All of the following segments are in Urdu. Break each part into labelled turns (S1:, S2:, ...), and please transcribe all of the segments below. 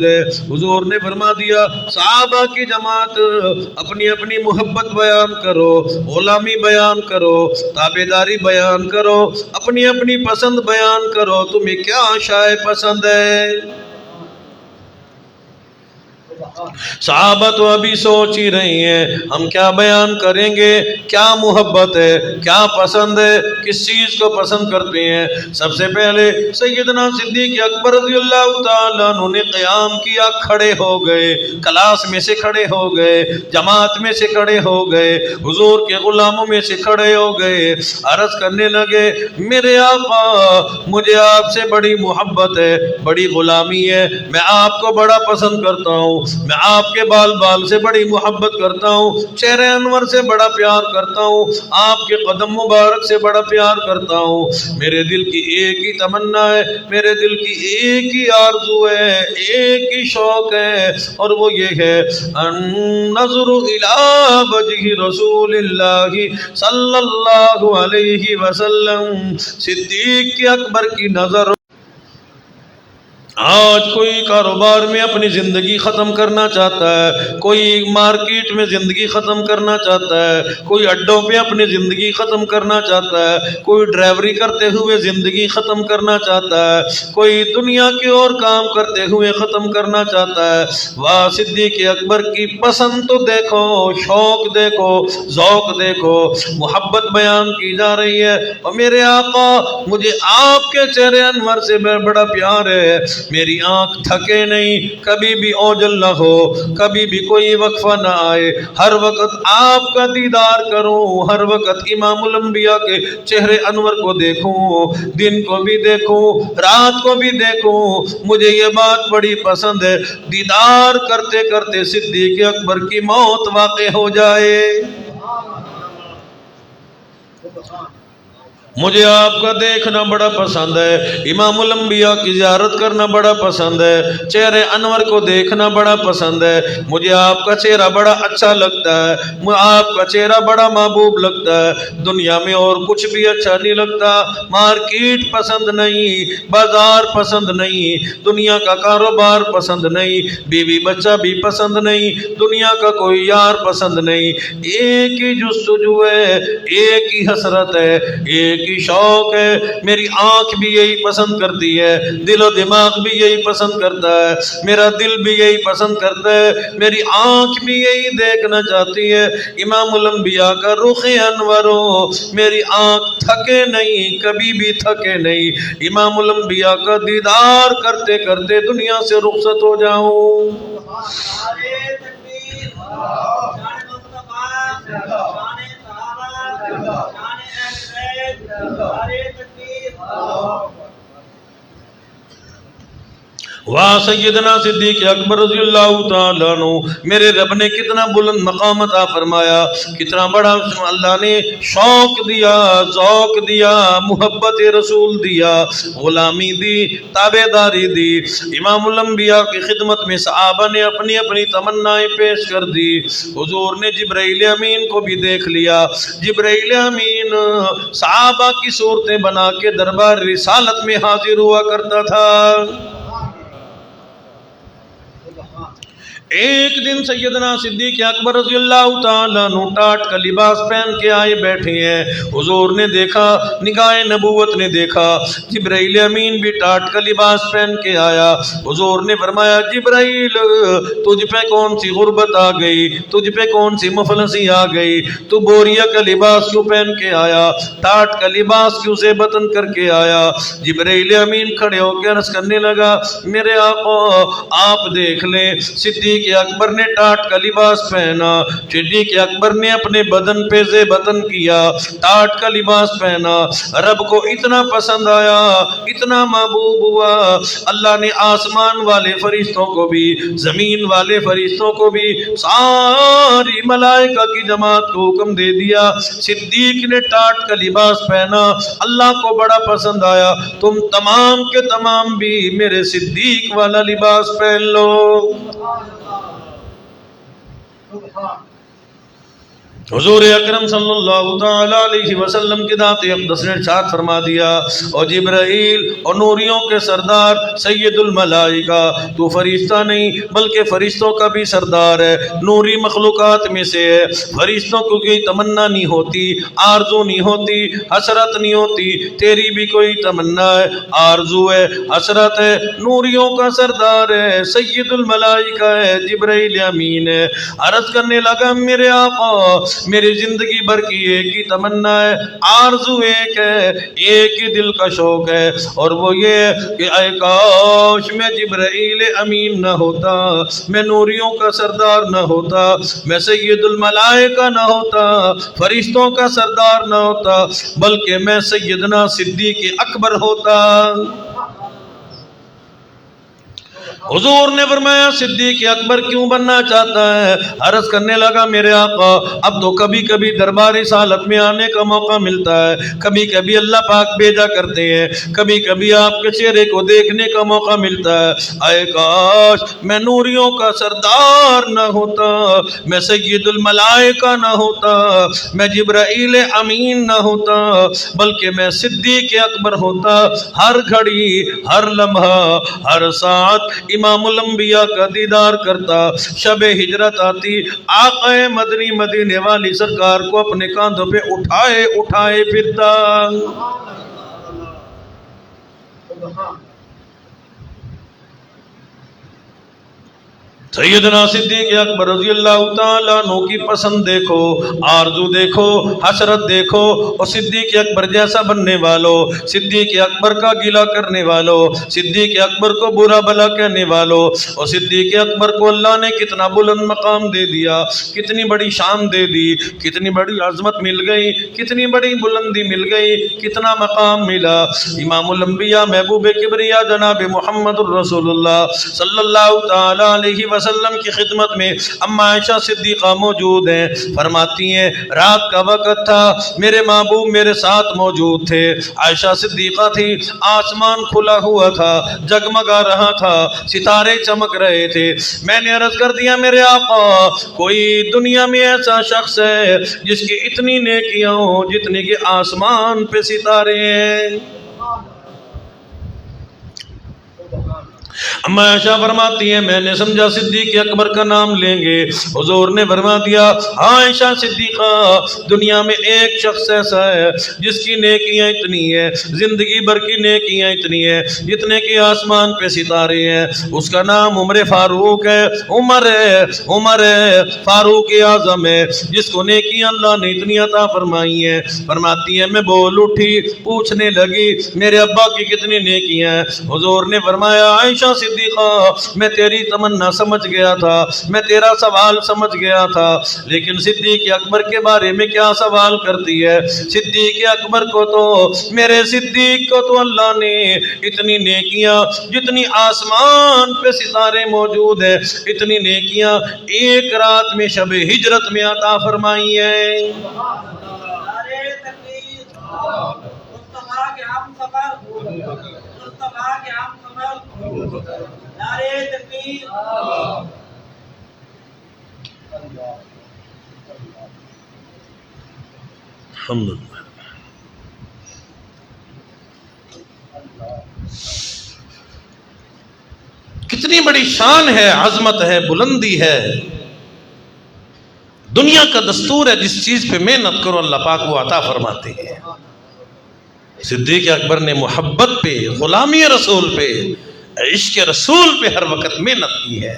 S1: حضور نے فرما دیا صحابہ کی جماعت اپنی اپنی محبت بیان کرو، غلامی بیان کرو، تابعداری بیان کرو، اپنی اپنی پسند بیان کرو، تمہیں کیا شائع پسند ہے؟ صحابہ تو ابھی سوچ ہی رہی ہیں ہم کیا بیان کریں گے، کیا محبت ہے، کیا پسند ہے، کس چیز کو پسند کرتے ہیں۔ سب سے پہلے سیدنا صدیق اکبر رضی اللہ تعالیٰ عنہ نے قیام کیا، کھڑے ہو گئے، کلاس میں سے کھڑے ہو گئے، جماعت میں سے کھڑے ہو گئے، حضور کے غلاموں میں سے کھڑے ہو گئے، عرض کرنے لگے میرے آقا مجھے آپ سے بڑی محبت ہے، بڑی غلامی ہے، میں آپ کو بڑا پسند کرتا ہوں، میں آپ کے بال بال سے بڑی محبت کرتا ہوں، چہرے انور سے بڑا پیار کرتا ہوں، آپ کے قدم مبارک سے بڑا پیار کرتا ہوں۔ میرے دل کی ایک ہی تمنا ہے، میرے دل کی ایک ہی آرزو ہے، ایک ہی شوق ہے، اور وہ یہ ہے نظر الی وجہ رسول اللہ صلی اللہ علیہ وسلم، صدیق اکبر کی نظر۔ آج کوئی کاروبار میں اپنی زندگی ختم کرنا چاہتا ہے، کوئی مارکیٹ میں زندگی ختم کرنا چاہتا ہے، کوئی اڈوں پہ اپنی زندگی ختم کرنا چاہتا ہے، کوئی ڈرائیوری کرتے ہوئے زندگی ختم کرنا چاہتا ہے، کوئی دنیا کے اور کام کرتے ہوئے ختم کرنا چاہتا ہے۔ واہ صدیق اکبر کی پسند تو دیکھو، شوق دیکھو، ذوق دیکھو، محبت بیان کی جا رہی ہے۔ اور میرے آقا مجھے آپ کے چہرے انور سے بڑا پیار ہے، میری آنکھ تھکے نہیں، کبھی بھی اوجل نہ ہو، کبھی بھی کوئی وقفہ نہ آئے، ہر وقت آپ کا دیدار کروں، ہر وقت امام الانبیاء کے چہرے انور کو دیکھوں، دن کو بھی دیکھوں، رات کو بھی دیکھوں، مجھے یہ بات بڑی پسند ہے۔ دیدار کرتے کرتے صدیق اکبر کی موت واقع ہو جائے، مجھے آپ کا دیکھنا بڑا پسند ہے، امام الانبیاء کی زیارت کرنا بڑا پسند ہے، چہرے انور کو دیکھنا بڑا پسند ہے، مجھے آپ کا چہرہ بڑا اچھا لگتا ہے، مجھے آپ کا چہرہ بڑا محبوب لگتا ہے، دنیا میں اور کچھ بھی اچھا نہیں لگتا، مارکیٹ پسند نہیں، بازار پسند نہیں، دنیا کا کاروبار پسند نہیں، بیوی بچہ بھی پسند نہیں، دنیا کا کوئی یار پسند نہیں، ایک ہی جستجو ہے، ایک ہی حسرت ہے، ایک ہی شوق ہے، میری آنکھ بھی یہی پسند کرتی ہے، دل و دماغ بھی یہی پسند کرتا ہے، میرا دل بھی یہی پسند کرتا ہے، میری آنکھ بھی یہی دیکھنا چاہتی ہے امام الانبیاء کا رخ انور ہو، میری آنکھ تھکے نہیں، کبھی بھی تھکے نہیں، امام الانبیاء کا دیدار کرتے کرتے دنیا سے رخصت ہو جاؤں۔ واہ سیدنا صدیق اکبر رضی اللہ تعالیٰ عنہ، میرے رب نے کتنا بلند مقام عطا فرمایا، کتنا بڑا اللہ نے شوق دیا، ذوق دیا، محبت رسول دیا، غلامی دی، تابعداری دی۔ امام الانبیاء کی خدمت میں صحابہ نے اپنی اپنی تمنائیں پیش کر دی، حضور نے جبرائیل امین کو بھی دیکھ لیا، جبرائیل امین صحابہ کی صورتیں بنا کے دربار رسالت میں حاضر ہوا کرتا تھا۔ ایک دن سیدنا صدیق اکبر رضی اللہ تعالیٰ عنہ ٹاٹ کا لباس پہن کے آئے بیٹھے ہیں، حضور نے دیکھا، نگاہ نبوت نے دیکھا جبرائیل امین بھی ٹاٹ کا لباس پہن کے آیا، حضور نے فرمایا جبرائیل تجھ پہ کون سی غربت آ گئی، تجھ پہ کون سی مفلسی آ گئی، تو بوریا کا لباس کیوں پہن کے آیا، ٹاٹ کا لباس کیوں سے بطن کر کے آیا؟ جبرائیل امین کھڑے ہو کے عرض کرنے لگا میرے آقا آپ دیکھ لیں، صدیق اکبر نے ٹاٹ کا لباس پہنا، صدیق اکبر نے اپنے بدن پہ زے بطن کیا، ٹاٹ کا لباس پہنا، رب کو اتنا پسند آیا، اتنا محبوب ہوا، اللہ نے آسمان والے فرشتوں کو بھی، زمین والے فرشتوں کو بھی، ساری ملائکہ کی جماعت کو حکم دے دیا صدیق نے ٹاٹ کا لباس پہنا، اللہ کو بڑا پسند آیا، تم تمام کے تمام بھی میرے صدیق والا لباس پہن لو۔ حضور اکرم صلی اللہ تعالی علیہ وسلم کی ذات اقدس نے ارشاد فرما دیا، اور جبرائیل اور نوریوں کے سردار سید الملائکہ، تو فرشتہ نہیں بلکہ فرشتوں کا بھی سردار ہے، نوری مخلوقات میں سے ہے۔ فرشتوں کو کوئی تمنا نہیں ہوتی، آرزو نہیں ہوتی، حسرت نہیں ہوتی، تیری بھی کوئی تمنا ہے، آرزو ہے، حسرت ہے، نوریوں کا سردار ہے، سید الملائکہ ہے، جبرائیل امین ہے۔ عرض کرنے لگا میرے آقا میری زندگی بھر کی ایک ہی تمنا ہے، آرزو ایک ہے، ایک ہی دل کا شوق ہے، اور وہ یہ ہے کہ اے کاش میں جبرائیل امین نہ ہوتا، میں نوریوں کا سردار نہ ہوتا، میں سید الملائکہ نہ ہوتا، فرشتوں کا سردار نہ ہوتا، بلکہ میں سیدنا صدیق اکبر ہوتا۔ حضور نے فرمایا صدیق اکبر کیوں بننا چاہتا ہے؟ عرض کرنے لگا میرے آقا اب تو کبھی کبھی دربار رسالت میں آنے کا موقع ملتا ہے، کبھی کبھی اللہ پاک بھیجا کرتے ہیں، کبھی کبھی آپ کے چہرے کو دیکھنے کا موقع ملتا ہے، اے کاش میں نوریوں کا سردار نہ ہوتا، میں سید الملائکہ نہ ہوتا، میں جبرائیل امین نہ ہوتا، بلکہ میں صدیق اکبر ہوتا۔ ہر گھڑی، ہر لمحہ، ہر ساعت امام الانبیاء کا دیدار کرتا، شب ہجرت آتی، آقا مدنی مدینے والی سرکار کو اپنے کاندھوں پہ اٹھائے اٹھائے پھرتا۔ سیدنا صدیق اکبر رضی اللہ تعالیٰ عنہ کی پسند دیکھو، آرزو دیکھو، حسرت دیکھو، اور صدیق اکبر جیسا بننے والوں، صدیق اکبر کا گلہ کرنے والوں، صدیق اکبر کو برا بھلا کہنے والوں، اور صدیق اکبر کو اللہ نے کتنا بلند مقام دے دیا، کتنی بڑی شان دے دی، کتنی بڑی عظمت مل گئی، کتنی بڑی بلندی مل گئی، کتنا مقام ملا۔ امام الانبیاء محبوب کبریا جناب محمد الرسول اللہ صلی اللہ تعالیٰ علیہ وسلم کی خدمت میں اما عائشہ صدیقہ موجود ہیں، فرماتی ہیں رات کا وقت تھا، میرے محبوب میرے ساتھ موجود تھے، عائشہ صدیقہ تھی، آسمان کھلا ہوا تھا، جگمگا رہا تھا، ستارے چمک رہے تھے، میں نے عرض کر دیا میرے آقا کوئی دنیا میں ایسا شخص ہے جس کی اتنی نیکیاں ہوں جتنے کہ آسمان پہ ستارے ہیں؟ اما عائشہ فرماتی ہیں میں نے سمجھا صدیق اکبر کا نام لیں گے، حضور نے فرما دیا عائشہ صدیقہ دنیا میں ایک شخص ایسا ہے جس کی نیکیاں اتنی ہیں، زندگی بھر کی نیکیاں اتنی ہیں جتنے کہ آسمان پہ ستارے ہیں، اس کا نام عمر فاروق ہے، عمر فاروق اعظم ہے، جس کو نیکیاں اللہ نے اتنی عطا فرمائی ہیں۔ فرماتی ہیں میں بول اٹھی، پوچھنے لگی میرے ابا کی کتنی نیکیاں ہیں؟ حضور نے فرمایا عائشہ صدیقہ میں تیری تمنا سمجھ گیا تھا، میں تیرا سوال سمجھ گیا تھا، لیکن صدیق اکبر کے بارے میں کیا سوال کرتی ہے؟ صدیق اکبر کو تو، میرے صدیق کو تو اللہ نے اتنی نیکیاں جتنی آسمان پہ ستارے موجود ہیں اتنی نیکیاں ایک رات میں شب ہجرت میں عطا فرمائی ہیں۔ کتنی بڑی شان ہے، عظمت ہے، بلندی ہے۔ دنیا کا دستور ہے جس چیز پہ محنت کرو اللہ پاک وہ عطا فرماتے ہیں۔ صدیق اکبر نے محبت پہ، غلامی رسول پہ، عشق رسول پہ ہر وقت محنت کی ہے۔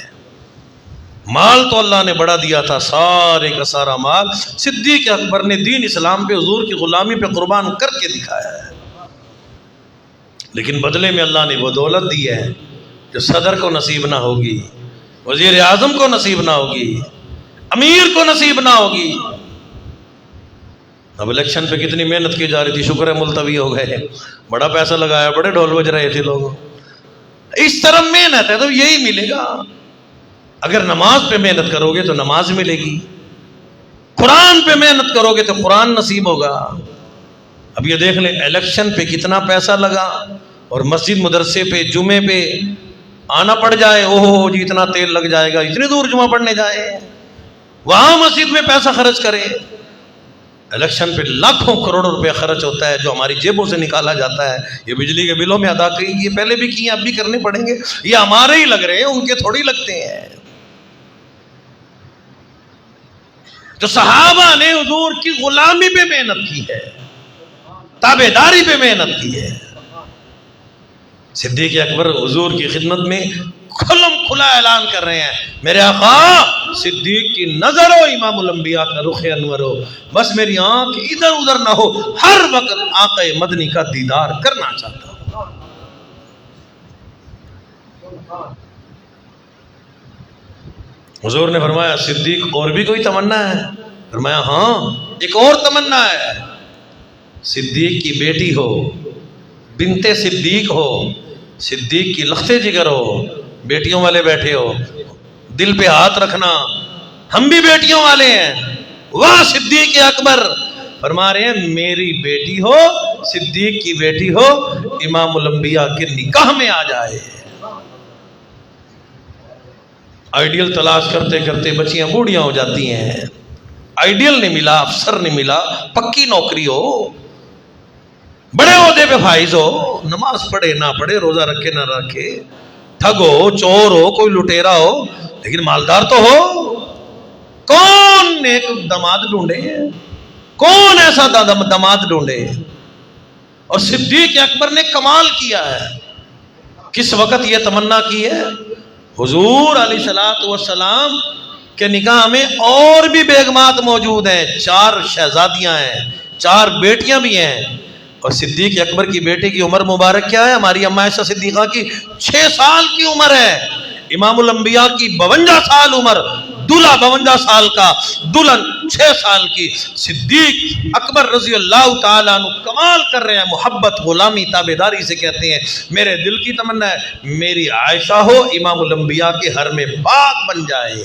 S1: مال تو اللہ نے بڑا دیا تھا، سارے کا سارا مال صدیق اکبر نے دین اسلام پہ، حضور کی غلامی پہ قربان کر کے دکھایا ہے، لیکن بدلے میں اللہ نے وہ دولت دی ہے جو صدر کو نصیب نہ ہوگی، وزیر اعظم کو نصیب نہ ہوگی، امیر کو نصیب نہ ہوگی۔ اب الیکشن پہ کتنی محنت کی جا رہی تھی، شکر ہے ملتوی ہو گئے، بڑا پیسہ لگایا، بڑے ڈھول بج رہے تھے لوگوں۔ اس طرح محنت ہے تو یہی ملے گا۔ اگر نماز پہ محنت کرو گے تو نماز ملے گی، قرآن پہ محنت کرو گے تو قرآن نصیب ہوگا۔ اب یہ دیکھ لیں الیکشن پہ کتنا پیسہ لگا، اور مسجد مدرسے پہ جمعے پہ آنا پڑ جائے، اوہ جی اتنا تیل لگ جائے گا، اتنی دور جمعہ پڑھنے جائے، وہاں مسجد میں پیسہ خرچ کرے، الیکشن پہ لاکھوں کروڑوں روپے خرچ ہوتا ہے جو ہماری جیبوں سے نکالا جاتا ہے. یہ بجلی کے بلوں میں ادا کی، یہ پہلے بھی کی ہیں، اب بھی کرنے پڑیں گے. یہ ہمارے ہی لگ رہے ہیں، ان کے تھوڑی لگتے ہیں. جو صحابہ نے حضور کی غلامی پہ محنت کی ہے، تابعداری پہ محنت کی ہے. صدیق اکبر حضور کی خدمت میں کھلم کھلا اعلان کر رہے ہیں، میرے آقا صدیق کی نظر ہو، امام الانبیاء کا رخ انور ہو، بس میری آنکھ ادھر ادھر نہ ہو، ہر وقت آقا مدنی کا دیدار کرنا چاہتا ہوں. حضور نے فرمایا صدیق اور بھی کوئی تمنا ہے؟ فرمایا ہاں ایک اور تمنا ہے. صدیق کی بیٹی ہو، بنت صدیق ہو، صدیق کی لخت جگر ہو. بیٹیوں والے بیٹھے ہو، دل پہ ہاتھ رکھنا، ہم بھی بیٹیوں والے ہیں. واہ صدیق اکبر، فرما رہے ہیں میری بیٹی ہو، صدیق کی بیٹی ہو، امام الانبیاء کے نکاح میں آ جائے. آئیڈیل تلاش کرتے کرتے بچیاں بوڑھیاں ہو جاتی ہیں. آئیڈیل نہیں ملا، افسر نہیں ملا، پکی نوکری ہو، بڑے عہدے پہ فائز ہو، نماز پڑھے نہ پڑھے، روزہ رکھے نہ رکھے، ٹھگ ہو، چور ہو، کوئی لٹیرا ہو، لیکن مالدار تو ہو. کون ایک داماد ڈھونڈے؟ کون ایسا داماد ڈھونڈے؟ اور صدیق اکبر نے کمال کیا ہے. کس وقت یہ تمنا کی ہے؟ حضور علیہ الصلوۃ والسلام کے نکاح میں اور بھی بیگمات موجود ہیں، 4 شہزادیاں ہیں، 4 بیٹیاں بھی ہیں. اور صدیق اکبر کی بیٹے کی عمر مبارک کیا ہے؟ ہماری اما عائشہ صدیقہ کی 6 سال کی عمر ہے. امام الانبیاء کی 52 سال عمر، دلہا 52 سال کا، دلہن 6 سال کی. صدیق اکبر رضی اللہ تعالیٰ عنہ کمال کر رہے ہیں. محبت غلامی تابعداری سے کہتے ہیں میرے دل کی تمنا ہے میری عائشہ ہو، امام الانبیاء کے حرم پاک بن جائے.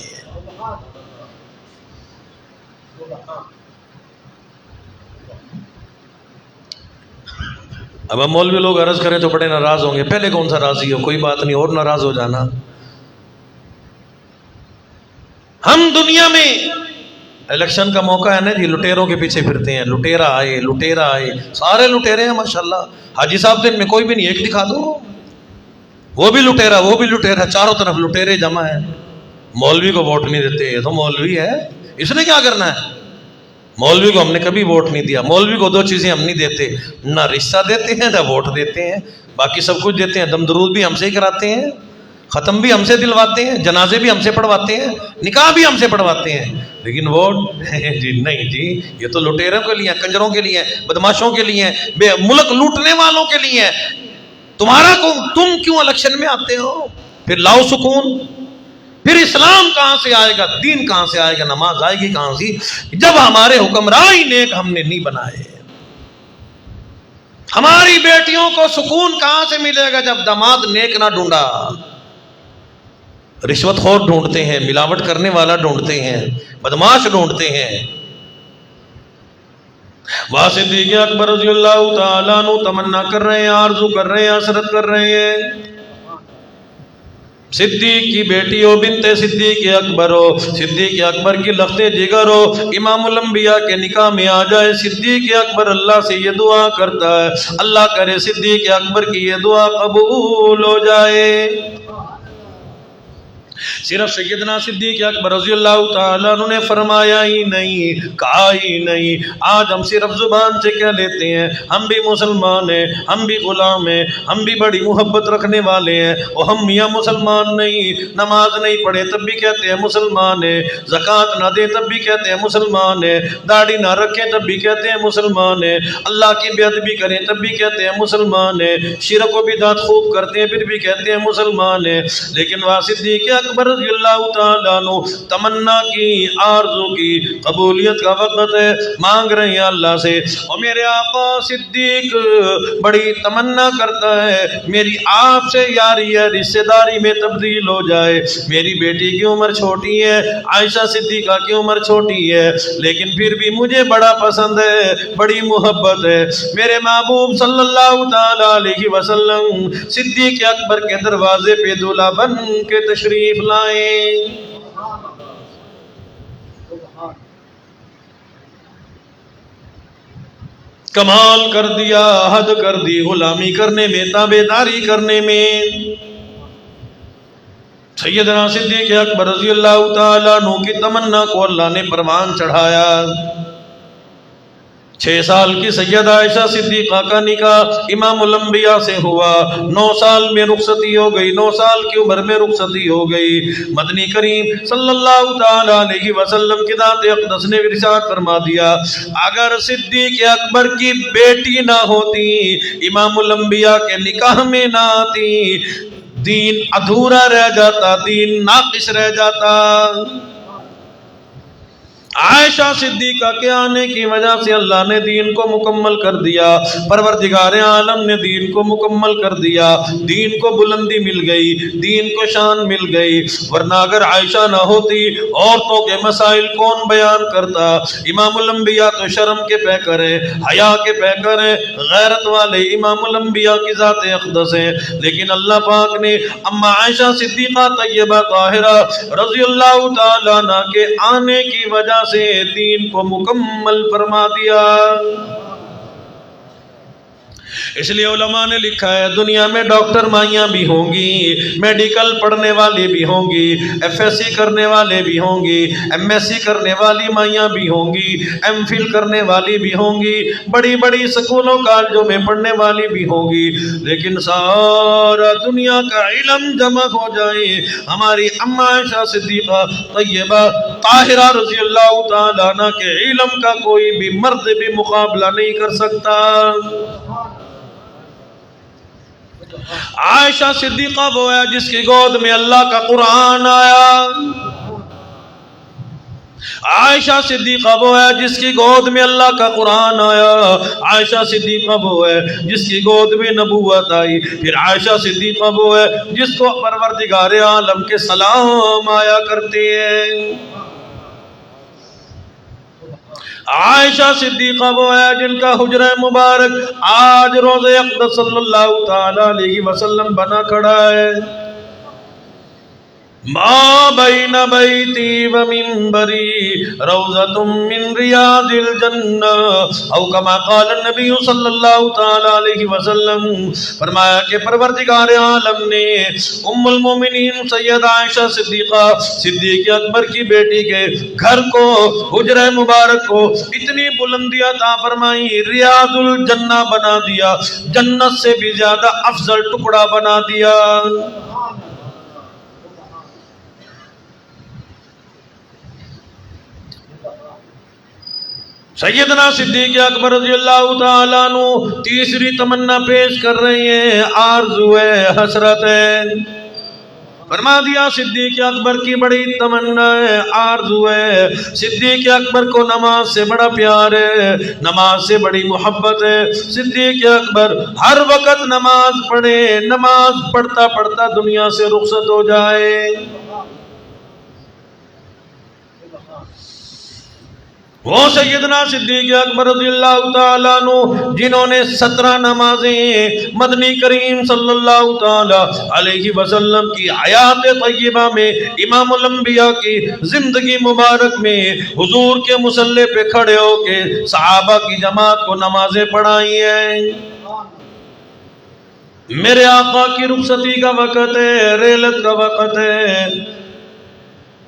S1: اب ہم مولوی لوگ عرض کریں تو بڑے ناراض ہوں گے. پہلے کون سا راضی ہو، کوئی بات نہیں، اور ناراض ہو جانا. ہم دنیا میں الیکشن کا موقع ہے نا جی، لٹیروں کے پیچھے پھرتے ہیں. لٹیرا آئے، لٹیرا آئے، سارے لٹیرے ہیں ماشاءاللہ. حاجی صاحب دن میں کوئی بھی نہیں، ایک دکھا دو، وہ بھی لٹیرا، وہ بھی لٹیرا، چاروں طرف لٹیرے جمع ہیں. مولوی کو ووٹ نہیں دیتے، یہ تو مولوی ہے، اس نے کیا کرنا ہے؟ مولوی کو ہم نے کبھی ووٹ نہیں دیا. مولوی کو 2 چیزیں ہم نہیں دیتے، نہ رشتہ دیتے ہیں نہ ووٹ دیتے ہیں. باقی سب کچھ دیتے ہیں. دم درود بھی ہم سے ہی کراتے ہیں، ختم بھی ہم سے دلواتے ہیں، جنازے بھی ہم سے پڑھواتے ہیں، نکاح بھی ہم سے پڑھواتے ہیں. لیکن ووٹ جی نہیں جی، یہ تو لٹیروں کے لیے، کنجروں کے لیے، بدماشوں کے لیے، ملک لوٹنے والوں کے لیے. تم کیوں الیکشن میں آتے ہو؟ پھر لاؤ سکون. پھر اسلام کہاں سے آئے گا، دین کہاں سے آئے گا، نماز آئے گی کہاں سے، جب ہمارے حکمراں ہی نیک ہم نے نہیں بنائے. ہماری بیٹیوں کو سکون کہاں سے ملے گا جب داماد نیک نہ ڈھونڈا. رشوت خور ڈھونڈتے ہیں، ملاوٹ کرنے والا ڈھونڈتے ہیں، بدماش ڈھونڈتے ہیں. وہاں صدیق اکبر رضی اللہ تعالیٰ عنہ تمنا کر رہے ہیں، آرزو کر رہے ہیں، حسرت کر رہے ہیں صدیق کی بیٹی ہو، بنت صدیق اکبر ہو، صدیق اکبر کی لخت جگر ہو، امام الانبیاء کے نکاح میں آ جائے. صدیق اکبر اللہ سے یہ دعا کرتا ہے، اللہ کرے صدیق اکبر کی یہ دعا قبول ہو جائے. صرف سیدنا صدیق اکبر رضی اللہ تعالیٰ عنہ نے فرمایا ہی نہیں، کہا ہی نہیں. آج ہم صرف زبان سے کہہ لیتے ہیں ہم بھی مسلمان ہیں، ہم بھی غلام ہیں، ہم بھی بڑی محبت رکھنے والے ہیں، اور ہم میاں مسلمان نہیں، نماز نہیں پڑھے تب بھی کہتے ہیں مسلمان ہیں، زکوٰۃ نہ دیں تب بھی کہتے ہیں مسلمان ہیں، داڑھی نہ رکھیں تب بھی کہتے ہیں مسلمان ہیں، اللہ کی بے ادبی کریں تب بھی کہتے ہیں مسلمان ہیں، شرک و بدعت خوب کرتے ہیں پھر بھی کہتے ہیں مسلمان ہیں. لیکن وہ صدیق اکبر رضی اللہ تعالیٰ عنہ تمنا کی، آرزو کی قبولیت کا وقت ہے، مانگ رہے ہیں اللہ سے. اور میرے آقا صدیق بڑی تمنا کرتا ہے میری آپ سے یاری ہے، رشتہ داری میں تبدیل ہو جائے. میری بیٹی کی عمر چھوٹی ہے، عائشہ صدیقہ کی عمر چھوٹی ہے، لیکن پھر بھی مجھے بڑا پسند ہے، بڑی محبت ہے. میرے محبوب صلی اللہ تعالیٰ علیہ وسلم صدیق اکبر کے دروازے پہ دولہا بن کے تشریف لائیں. کمال کر دیا، حد کر دی غلامی کرنے میں، تابعداری کرنے میں۔ سیدنا صدیق اکبر رضی اللہ تعالیٰ عنہ کی تمنا کو اللہ نے پروان چڑھایا۔ 6 سال کی سیدہ عائشہ صدیقہ کا نکاح امام الانبیاء سے ہوا، 9 سال میں رخصتی ہو گئی، 9 سال کی عمر میں رخصتی ہو گئی۔ مدنی کریم صلی اللہ تعالیٰ علیہ وسلم کی ذات اقدس نے ارشاد فرما دیا، اگر صدیق اکبر کی بیٹی نہ ہوتی، امام الانبیاء کے نکاح میں نہ آتی، دین ادھورا رہ جاتا، دین ناقص رہ جاتا۔ عائشہ صدیقہ کے آنے کی وجہ سے اللہ نے دین کو مکمل کر دیا، پروردگار عالم نے دین کو مکمل کر دیا، دین کو بلندی مل گئی، دین کو شان مل گئی۔ ورنہ اگر عائشہ نہ ہوتی، عورتوں کے مسائل کون بیان کرتا؟ امام الانبیاء تو شرم کے پیکر ہیں، حیا کے پیکر ہیں، غیرت والے امام الانبیاء کی ذات اقدس ہیں، لیکن اللہ پاک نے اما عائشہ صدیقہ طیبہ طاہرہ رضی اللہ تعالیٰ عنہ کے آنے کی وجہ سے دین کو مکمل فرما دیا۔ اس لیے علماء نے لکھا ہے دنیا میں ڈاکٹر مائیاں بھی ہوں گی، میڈیکل پڑھنے والی بھی ہوں گی، ایف ایس سی کرنے والے بھی ہوں گی، ایم ایس سی کرنے والی مائیاں بھی ہوں گی، ایم فل کرنے والی بھی ہوں گی، بڑی بڑی سکولوں کالجوں میں پڑھنے والی بھی ہوں گی، لیکن سارا دنیا کا علم جمع ہو جائے، ہماری اما عائشہ صدیقہ طیبہ طاہرہ رضی اللہ تعالیٰ عنہ کے علم کا کوئی بھی مرد بھی مقابلہ نہیں کر سکتا۔ عائشہ صدیقہ وہ ہے جس کی گود میں اللہ کا قرآن آیا، عائشہ صدیقہ وہ ہے جس کی گود میں اللہ کا قرآن آیا، عائشہ صدیقہ وہ ہے جس کی گود میں نبوت آئی، پھر عائشہ صدیقہ وہ ہے جس کو پروردگار عالم کے سلام آیا کرتے ہیں۔ عائشہ صدیقہ وہ ہے جن کا حجرہ مبارک آج روضہ اقدس صلی اللہ تعالیٰ علیہ وسلم بنا کھڑا ہے۔ ما بین بیتی و منبری روضۃ من ریاض الجنہ، او کما قال النبی صلی اللہ تعالی علیہ وسلم، فرمایا کہ پروردگار عالم نے ام المومنین سیدہ عائشہ صدیقہ صدیق اکبر کی بیٹی کے گھر کو، حجرہ مبارک کو اتنی بلندی عطا فرمائی، ریاض الجنہ بنا دیا، جنت سے بھی زیادہ افضل ٹکڑا بنا دیا۔ سیدنا صدیق اکبر رضی اللہ تعالیٰ عنہ تیسری تمنا پیش کر رہے ہیں، آرزو ہے، حسرت ہے۔ فرما دیا صدیق اکبر کی بڑی تمنا ہے، آرزو ہے، صدیق اکبر کو نماز سے بڑا پیار ہے، نماز سے بڑی محبت ہے۔ صدیق اکبر ہر وقت نماز پڑھے، نماز پڑھتا پڑھتا دنیا سے رخصت ہو جائے۔ وہ سیدنا صدیق اکبر رضی اللہ تعالیٰ عنہ جنہوں نے 17 نمازیں مدنی کریم صلی اللہ تعالیٰ علیہ وسلم کی حیات طیبہ میں، امام الانبیاء کی زندگی مبارک میں حضور کے مصلی پہ کھڑے ہو کے صحابہ کی جماعت کو نمازیں پڑھائی ہیں۔ میرے آقا کی رخصتی کا وقت ہے، ریلت کا وقت ہے،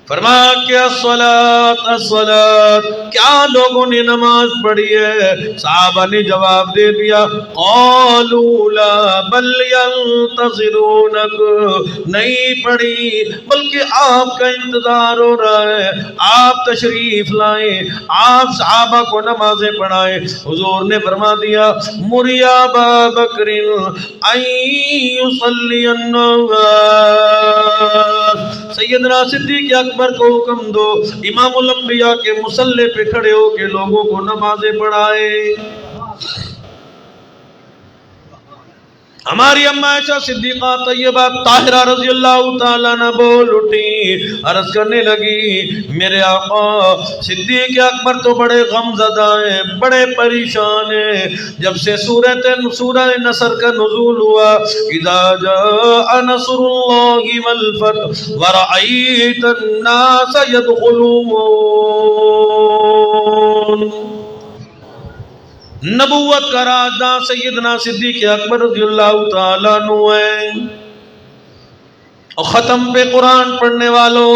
S1: فرمایا کہ الصلاۃ الصلاۃ، کیا لوگوں نے نماز پڑھی ہے؟ صحابہ نے جواب دے دیا، قالوا لا بل ينتظرونک، نہیں پڑھی بلکہ آپ کا انتظار ہو رہا ہے، آپ تشریف لائیں، آپ صحابہ کو نمازیں پڑھائیں۔ حضور نے فرما دیا، مری ابا بکر ان یصلی الناس، سیدنا صدیق اکبر کو حکم دو امام الانبیاء کے مصلی پہ کھڑے ہو کے لوگوں کو نمازیں پڑھائے۔ ہماری اما عائشہ صدیقہ طیبہ طاہرہ رضی اللہ تعالیٰ عنہ بول اٹھی، عرض کرنے لگی، میرے آقا صدیق اکبر تو بڑے غم زدہ ہیں، بڑے پریشان ہیں، جب سے سورہ نصر کا نزول ہوا، اذا جاء نصر اللہ والفتح ورأیت الناس يدخلون، نبوت کا رازداں سیدنا صدیق اکبر رضی اللہ تعالیٰ عنہ ہے۔ اور ختم پہ قرآن پڑھنے والوں،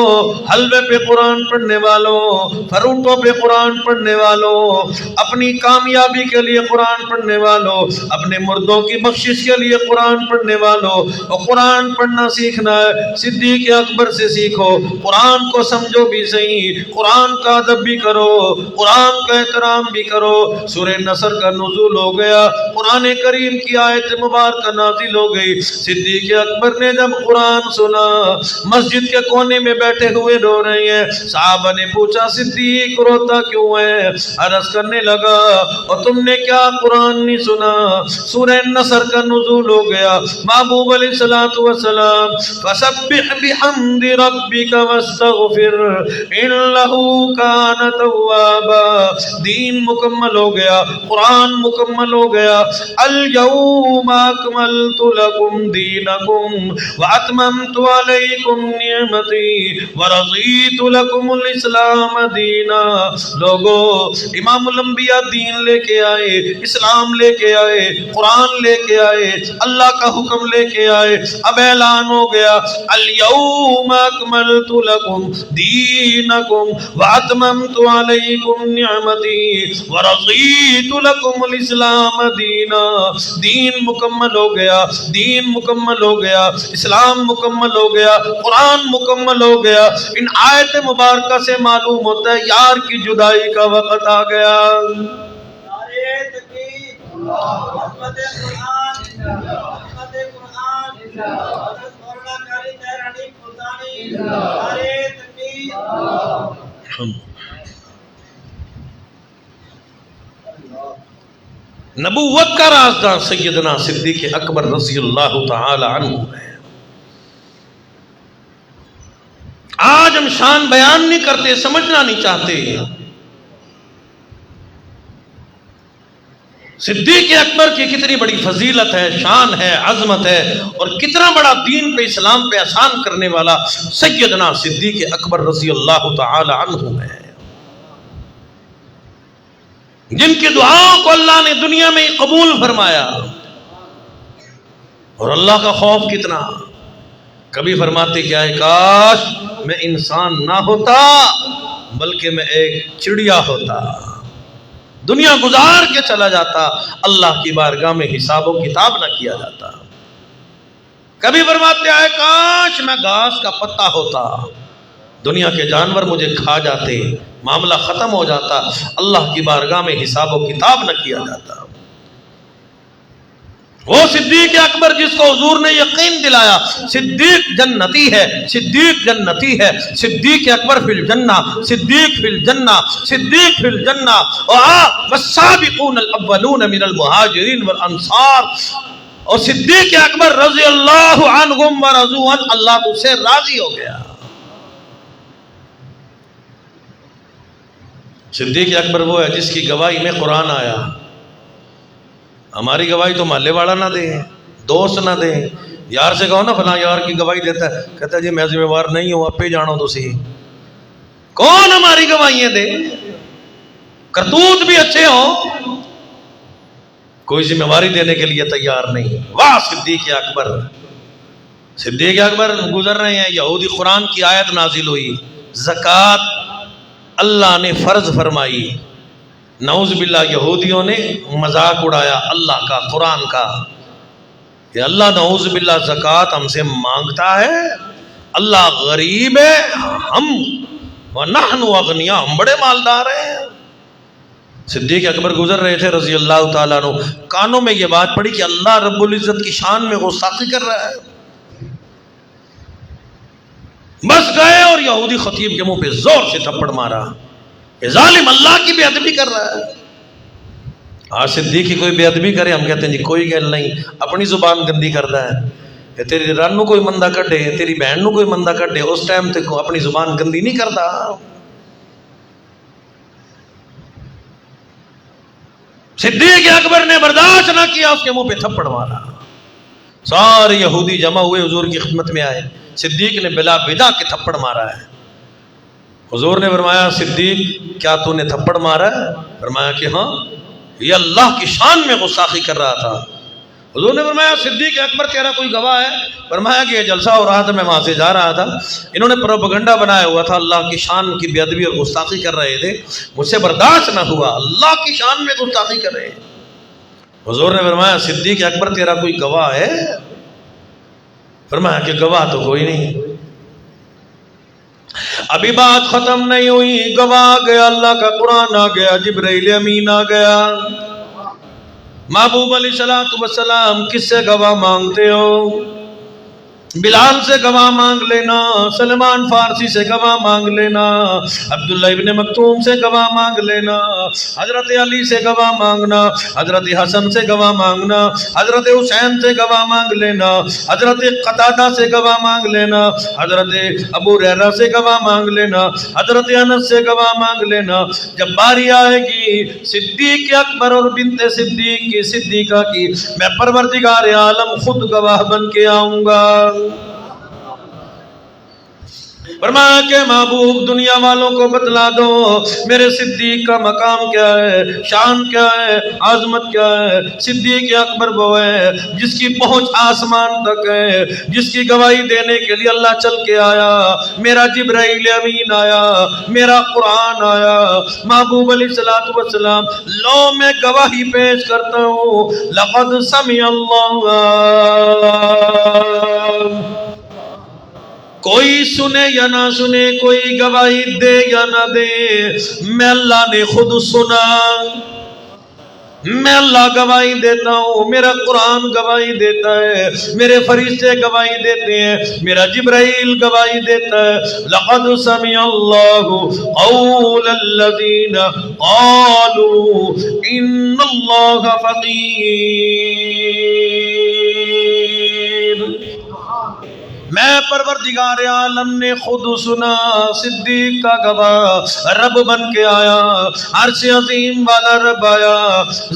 S1: حلوے پہ قرآن پڑھنے والوں، فروٹوں پہ قرآن پڑھنے والوں، اپنی کامیابی کے لیے قرآن پڑھنے والوں، اپنے مردوں کی بخشش کے لیے قرآن پڑھنے والوں، اور قرآن پڑھنا سیکھنا ہے صدیق اکبر سے سیکھو۔ قرآن کو سمجھو بھی صحیح، قرآن کا ادب بھی کرو، قرآن کا احترام بھی کرو۔ سورہ نصر کا نزول ہو گیا، قرآن کریم کی آیت مبارکہ نازل ہو گئی۔ صدیق اکبر نے جب قرآن سنا، مسجد کے کونے میں بیٹھے ہوئے رو رہے ہیں۔ صحابہ نے پوچھا صدیق روتا کیوں ہے؟ عرض کرنے لگا اور تم نے کیا قرآن نہیں سنا؟ سورہ نصر کا نزول ہو گیا۔ محبوب علیہ الصلوۃ والسلام فسبح بحمد ربک واستغفر انہ کان توابا، دین مکمل ہو گیا، قرآن مکمل ہو گیا۔ الیوم اکملت لکم دینکم واتممت علیکم نعمتی ورضیت لکم الاسلام دینا۔ لوگو امام الانبیاء دین لے کے آئے، اسلام لے کے آئے، قرآن لے کے آئے، اللہ کا حکم لے کے آئے۔ اب اعلان ہو گیا الیوم اکملت لکم دینکم واتممت علیکم نعمتی ورضیت لکم الاسلام دینا۔ دین مکمل ہو گیا، دین مکمل ہو گیا، اسلام مکمل ہو گیا، قرآن مکمل ہو گیا۔ ان آیت مبارکہ سے معلوم ہوتا ہے یار کی جدائی کا وقت آ گیا۔
S2: نعرہ تکبیر، محمد قرآن، محمد قرآن، حضرت مولانا قاری طاہر حنیف ملتانی، نعرہ تکبیر۔
S1: نبوت کا رازداں سیدنا صدیق اکبر رضی اللہ تعالی عنہ ہے۔ آج ہم شان بیان نہیں کرتے، سمجھنا نہیں چاہتے۔ صدیق اکبر کی کتنی بڑی فضیلت ہے، شان ہے، عظمت ہے، اور کتنا بڑا دین پہ اسلام پہ آسان کرنے والا سیدنا صدیق اکبر رضی اللہ تعالی عنہ ہے، جن کی دعاؤں کو اللہ نے دنیا میں قبول فرمایا۔ اور اللہ کا خوف کتنا، کبھی فرماتے کیا ہے کاش میں انسان نہ ہوتا بلکہ میں ایک چڑیا ہوتا، دنیا گزار کے چلا جاتا، اللہ کی بارگاہ میں حساب و کتاب نہ کیا جاتا۔ کبھی فرماتے آئے کاش میں گھاس کا پتا ہوتا، دنیا کے جانور مجھے کھا جاتے، معاملہ ختم ہو جاتا، اللہ کی بارگاہ میں حساب و کتاب نہ کیا جاتا۔ وہ صدیق اکبر جس کو حضور نے یقین دلایا صدیق جنتی ہے، صدیق جنتی ہے، صدیق اکبر فی الجنہ، صدیق فی الجنہ، صدیق فی الجنہ، والسابقون الاولون من المہاجرین والانصار۔ اور صدیق اکبر رضی اللہ عنہم ورضوا عنہ، اللہ تو سے راضی ہو گیا۔ صدیق اکبر وہ ہے جس کی گواہی میں قرآن آیا۔ ہماری گواہی تو محلے والا نہ دے، دوست نہ دے، یار سے کہو نا فلاں یار کی گواہی دیتا ہے، کہتا ہے جی میں ذمہ وار نہیں ہوں، اپے جانو تو سی۔ کون ہماری گواہیاں دے؟ کرتوت بھی اچھے ہوں، کوئی ذمہ واری دینے کے لیے تیار نہیں۔ واہ صدیق اکبر! صدیق اکبر گزر رہے ہیں، یہودی قرآن کی آیت نازل ہوئی، زکوٰۃ اللہ نے فرض فرمائی، نعوذ باللہ یہودیوں نے مذاق اڑایا اللہ کا، قرآن کا، کہ اللہ نعوذ باللہ زکوٰۃ ہم سے مانگتا ہے، اللہ غریب ہے، ہم وَنَحْنُ أَغْنِيَاء، ہم بڑے مالدار ہیں۔ صدیق اکبر گزر رہے تھے رضی اللہ تعالیٰ عنہ، کانوں میں یہ بات پڑی کہ اللہ رب العزت کی شان میں غستاخی کر رہا ہے۔ بس گئے اور یہودی خطیب کے منہ پہ زور سے تھپڑ مارا کہ ظالم اللہ کی بے ادبی کر رہا ہے۔ آج صدیق کی کوئی بے ادبی کرے ہم کہتے ہیں جی کوئی گل نہیں، اپنی زبان گندی کرتا ہے کہ تیری رن نو کوئی مندہ کٹے، تیری بہن نو کوئی مندہ کٹے، اس ٹائم تک اپنی زبان گندی نہیں کرتا۔ صدیق اکبر نے برداشت نہ کیا، اس کے منہ پہ تھپڑ مارا۔ سارے یہودی جمع ہوئے، حضور کی خدمت میں آئے، صدیق نے بلا ودا کے تھپڑ مارا ہے۔ حضور نے فرمایا صدیق کیا تو نے تھپڑ مارا ہے؟ فرمایا کہ ہاں۔ یہ اللہ کی شان میں گستاخی کر رہا تھا۔ حضور نے فرمایا صدیق اکبر تیرا کوئی گواہ ہے؟ فرمایا کہ یہ جلسہ ہو رہا تھا، میں وہاں سے جا رہا تھا، انہوں نے پروپیگنڈا بنایا ہوا تھا، اللہ کی شان کی بے ادبی اور گستاخی کر رہے تھے، مجھ سے برداشت نہ ہوا، اللہ کی شان میں گستاخی کر رہے ہیں۔ حضور نے فرمایا صدیق اکبر تیرا کوئی گواہ ہے؟ فرمایا کہ گواہ تو کوئی نہیں۔ ابھی بات ختم نہیں ہوئی، گواہ آ گیا، اللہ کا قرآن آ گیا، جبرائیل امین آ گیا۔ محبوب علیہ السلام کس سے گواہ مانگتے ہو؟ بلال سے گواہ مانگ لینا، سلمان فارسی سے گواہ مانگ لینا، عبداللہ ابن مکتوم سے گواہ مانگ لینا، حضرت علی سے گواہ مانگنا، حضرت حسن سے گواہ مانگنا، حضرت حسین سے گواہ مانگ لینا، حضرت قتادہ سے گواہ مانگ لینا، حضرت ابو ہریرہ سے گواہ مانگ لینا، حضرت انس سے گواہ مانگ لینا۔ جب باری آئے گی صدیق اکبر اور بنت صدیق کی، صدیقہ کی، میں پروردگار عالم خود گواہ بن کے آؤں گا۔ فرمایا کہ محبوب دنیا والوں کو بتلا دو میرے صدیق کا مقام کیا ہے، شان کیا ہے، عظمت کیا ہے۔ صدیق اکبر وہ ہے جس کی پہنچ آسمان تک ہے، جس کی گواہی دینے کے لیے اللہ چل کے آیا، میرا جبرائیل امین آیا، میرا قرآن آیا۔ محبوب علیہ السلام لو میں گواہی پیش کرتا ہوں، لقد سمع اللہ، کوئی سنے یا نہ سنے، کوئی گواہی دے یا نہ دے، میں اللہ نے خود سنا، میں اللہ گواہی دیتا ہوں، میرا قرآن گواہی دیتا ہے، میرے فرشتے گواہی دیتے ہیں، میرا جبرائیل گواہی دیتا ہے۔ لقد سمع اللہ قول الذین قالوا ان اللہ فقیر، میں پروردگار عالم نے خود سنا، صدیق کا گواہ رب بن کے آیا، عرش عظیم والا رب آیا،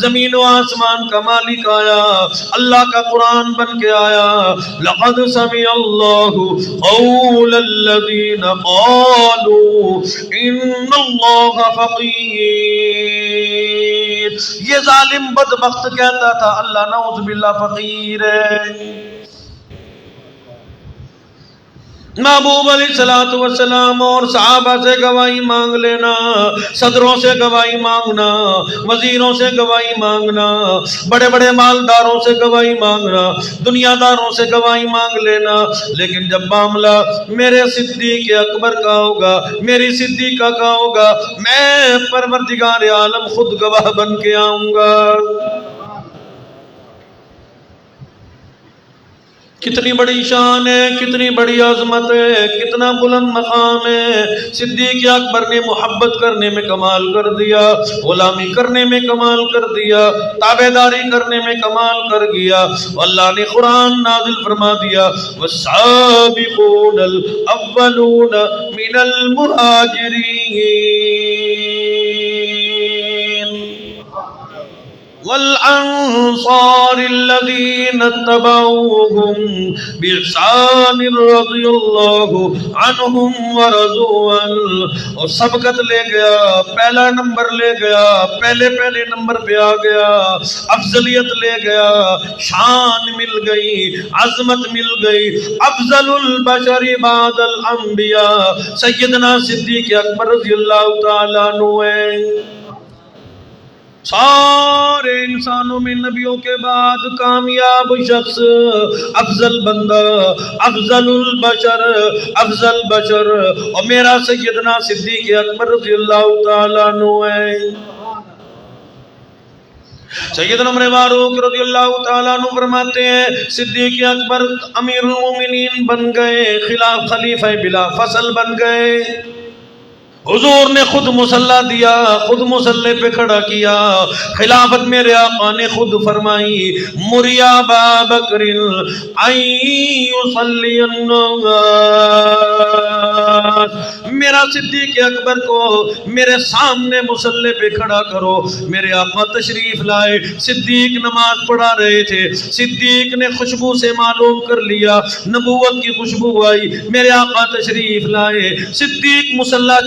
S1: زمین و آسمان کا مالک آیا، اللہ کا قرآن بن کے آیا۔ لقد سمع اللہ قول الذین قالوا ان اللہ فقیر، یہ ظالم بدبخت کہتا تھا اللہ نعوذ باللہ فقیر ہے۔ محبوب علیہ السلام اور صحابہ سے گواہی مانگ لینا، صدروں سے گواہی مانگنا، وزیروں سے گواہی مانگنا، بڑے بڑے مالداروں سے گواہی مانگنا، دنیا داروں سے گواہی مانگ لینا، لیکن جب معاملہ میرے صدیق اکبر کا ہوگا، میری صدیقہ کا ہوگا، میں پروردگار عالم خود گواہ بن کے آؤں گا۔ کتنی بڑی شان ہے، کتنی بڑی عظمت ہے، کتنا بلند مقام ہے۔ صدیق اکبر نے محبت کرنے میں کمال کر دیا، غلامی کرنے میں کمال کر دیا، تابعداری کرنے میں کمال کر گیا۔ اللہ نے قرآن نازل فرما دیا، والسابقون الاولون من المہاجرین والانصار الذين اتبعوهم بإحسان رضي الله عنهم ورضوا عنه، اور سبقت لے گیا، پہلا نمبر لے گیا، پہلے نمبر پہ آ گیا، افضلیت لے گیا، شان مل گئی، عظمت مل گئی۔ افضل البشر بعد الانبیاء سیدنا صدیق اکبر رضی اللہ تعالیٰ عنہ ہے۔ سارے انسانوں میں نبیوں کے بعد کامیاب شخص، افضل بندہ، افضل البشر، افضل بشر، اور میرا سیدنا صدیق اکبر رضی اللہ تعالیٰ عنہ ہے۔ سیدنا عمر فاروق رضی اللہ تعالیٰ عنہ فرماتے ہیں صدیق اکبر امیر المومنین بن گئے، خلیفہ بلا فصل بن گئے۔ حضور نے خود مصلی دیا، خود مصلی پہ کھڑا کیا، خلافت میرے آقا نے خود فرمائی، مری ابا بکر ان یصلی الناس، میرا صدیق اکبر کو میرے سامنے مصلی پہ کھڑا کرو۔ میرے آقا تشریف لائے، صدیق نماز پڑھا رہے تھے، صدیق نے خوشبو سے معلوم کر لیا، نبوت کی خوشبو آئی، میرے آقا تشریف لائے، صدیق مصلی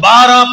S1: 12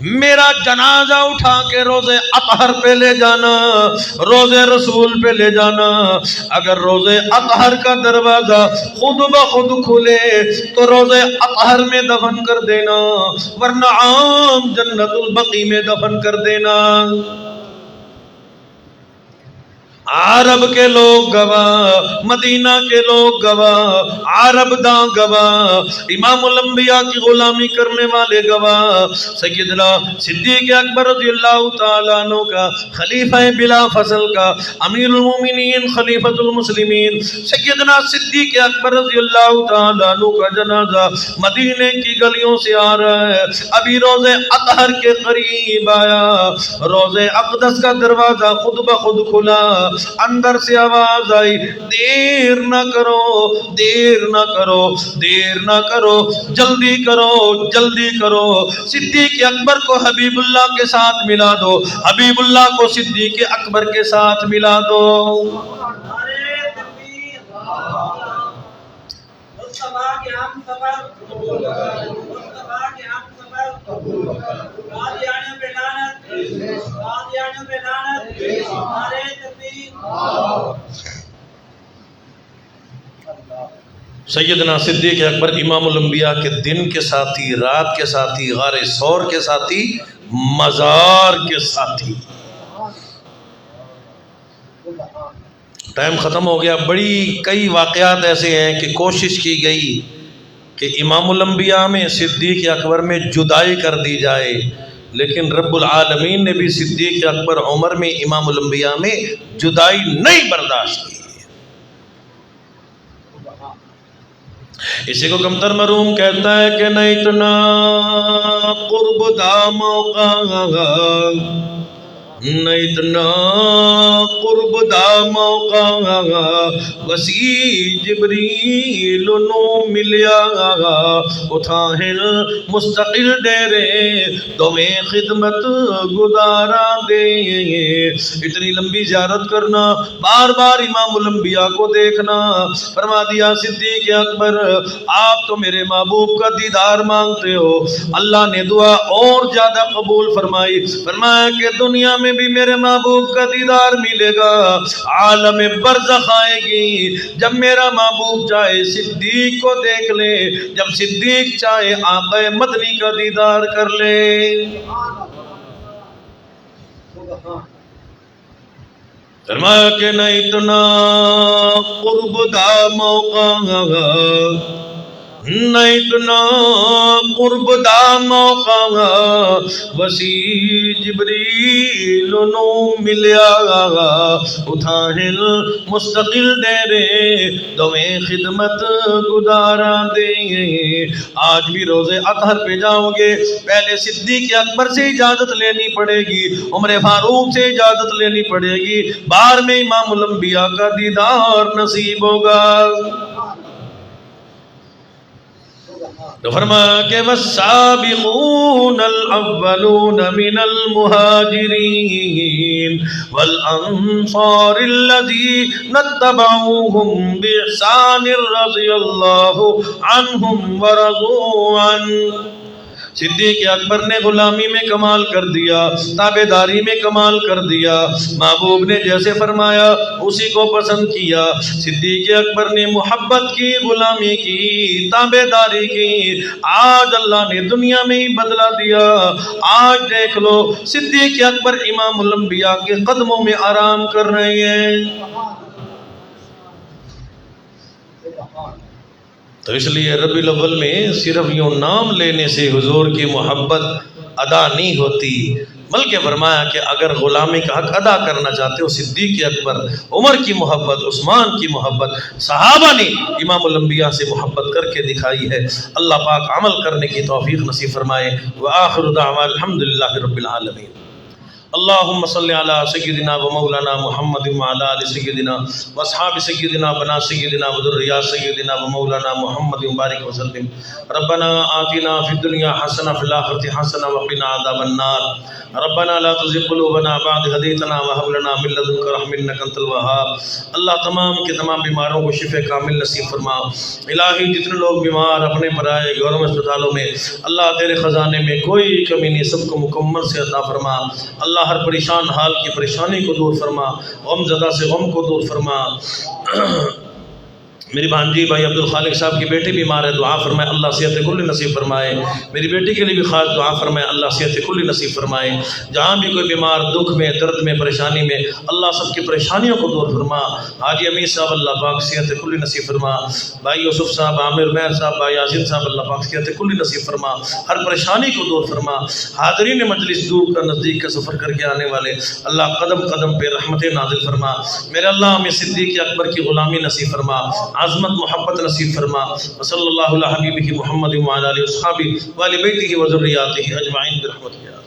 S1: میرا جنازہ اٹھا کے روزے اطہر پہ لے جانا، روزے رسول پہ لے جانا۔ اگر روزے اطہر کا دروازہ خود بخود کھلے تو روزے اطہر میں دفن کر دینا، ورنہ عام جنت البقیع میں دفن کر دینا۔ عرب کے لوگ گواہ، مدینہ کے لوگ گواہ، عرب داں گواہ، امام الانبیاء کی غلامی کرنے والے گواہ، سیدنا صدیق اکبر رضی اللہ تعالیٰ عنہ کا، خلیفہ بلا فصل کا، امیر المومنین خلیفۃ المسلمین سیدنا صدیق اکبر رضی اللہ تعالیٰ عنہ کا جنازہ مدینے کی گلیوں سے آ رہا ہے۔ ابھی روزے اطہر کے قریب آیا، روزے اقدس کا دروازہ خود بخود کھلا، اندر سے آواز آئی، دیر نہ کرو، دیر نہ کرو، دیر نہ کرو، جلدی کرو، جلدی کرو، صدیق اکبر کو حبیب اللہ کے ساتھ ملا دو، حبیب اللہ کو صدیق اکبر کے ساتھ ملا دو۔
S2: نعرے تکبیر، مصطفیٰ کے ہم سفر، مصطفیٰ کے ہم سفر، قادیانیوں پہ لعنت، قادیانیوں پہ لعنت، نعرے تکبیر۔
S1: سیدنا صدیق اکبر امام الانبیاء کے دن کے ساتھی، رات کے ساتھی، غار ثور کے ساتھی، مزار کے ساتھی۔ ٹائم ختم ہو گیا۔ بڑی کئی واقعات ایسے ہیں کہ کوشش کی گئی کہ امام الانبیاء میں صدیق اکبر میں جدائی کر دی جائے، لیکن رب العالمین نے بھی صدیق اکبر عمر میں امام الانبیاء میں جدائی نہیں برداشت کی۔ اسی کو کمتر مرحوم کہتا ہے کہ نہ اتنا قرب دا موقع، نہ اتنا قرب دا موقع، وسیع جبریل نو ملیا، اٹھا ہل مستقل ڈیرے تو میں خدمت گزارا دے۔ اتنی لمبی زیارت کرنا، بار بار امام الانبیاء کو دیکھنا۔ فرما دیا صدیق اکبر آپ تو میرے محبوب کا دیدار مانگتے ہو، اللہ نے دعا اور زیادہ قبول فرمائی، فرمایا کہ دنیا میں بھی میرے محبوب کا دیدار ملے گا، عالم برزخ آئے گی، جب میرا محبوب چاہے صدیق کو دیکھ لے، جب صدیق چاہے آقا مدنی کا دیدار کر لے۔ فرمایا کہ نہ اتنا قرب دا موقع، نہ اتنا قرب دا موقع، وسیع جبریل نو ملیا، اٹھا ہل مستقل ڈیرے دویں خدمت گزارا دیں۔ آج بھی روزے اطہر پہ جاؤ گے، پہلے صدیق اکبر سے اجازت لینی پڑے گی، عمر فاروق سے اجازت لینی پڑے گی، بعد میں امام الانبیاء کا دیدار نصیب ہوگا۔ تو فرمایا کہ والسابقون الاولون من المہاجرین والانصار الذین اتبعوهم باحسان رضی اللہ عنہم ورضوا عنہ۔ صدیق اکبر نے غلامی میں کمال کر دیا، تابعداری میں کمال کر دیا، محبوب نے جیسے فرمایا اسی کو پسند کیا۔ صدیق اکبر نے محبت کی، غلامی کی، تابعداری کی، آج اللہ نے دنیا میں ہی بدلا دیا۔ آج دیکھ لو صدیق اکبر امام الانبیاء کے قدموں میں آرام کر رہے ہیں۔ تو اس لیے ربیع الاول میں صرف یوں نام لینے سے حضور کی محبت ادا نہیں ہوتی، بلکہ فرمایا کہ اگر غلامی کا حق ادا کرنا چاہتے ہو، صدیق اکبر، عمر کی محبت، عثمان کی محبت، صحابہ نے امام الانبیاء سے محبت کر کے دکھائی ہے۔ اللہ پاک عمل کرنے کی توفیق نصیب فرمائے۔ وآخر دعوانا الحمدللہ رب العالمین۔ اللهم صل على سيدنا ومولانا محمد وعلى آل سيدنا واصحاب سيدنا بنا سيدنا وذريات سيدنا ومولانا محمد وبارك وسلم. ربنا آتنا في الدنيا حسنة وفي الآخرة حسنة وقنا عذاب النار. ربنا لا تزغ قلوبنا بعد إذ هديتنا وهب لنا من لدنك رحمة إنك أنت الوهاب. اللہ تمام کے تمام بیماروں کو شفا کامل نصیب فرما. الہی جتنے لوگ بیمار اپنے پرائے گھروں میں اسپتالوں میں، اللہ تیرے خزانے میں کوئی کمی نہیں، سب کو مکمل سے عطا فرما. اللہ ہر پریشان حال کی پریشانی کو دور فرما، غم زدہ سے غم کو دور فرما. میری بھانجی بھائی عبد الخالق صاحب کی بیٹی بیمار ہے، دعا فرمائے اللہ صحت کلی نصیب فرمائے. میری بیٹی کے لیے بھی خاص دعا فرمائے اللہ صحت کلی نصیب فرمائے. جہاں بھی کوئی بیمار دکھ میں، درد میں، پریشانی میں، اللہ سب کی پریشانیوں کو دور فرما. حاجی امیر صاحب اللہ پاک صحت کلی نصیب فرما. بھائی یوسف صاحب، عامر مہر صاحب، بھائی یاسین صاحب اللہ پاک صحت کلی نصیب فرما. ہر پریشانی کو دور فرما. حاضرین مجلس دور کا نزدیک کا سفر کر کے آنے والے اللہ قدم قدم پہ رحمت نازل فرما. میرے اللہ ہمیں صدیق اکبر کی غلامی نصیب فرما، عظمت محبت نصیب فرما. وصلی اللہ علی حبیبہ محمد وعلی آلہ وصحبہ وآل بیتہ وذریاتہ اجمعین برحمتہ.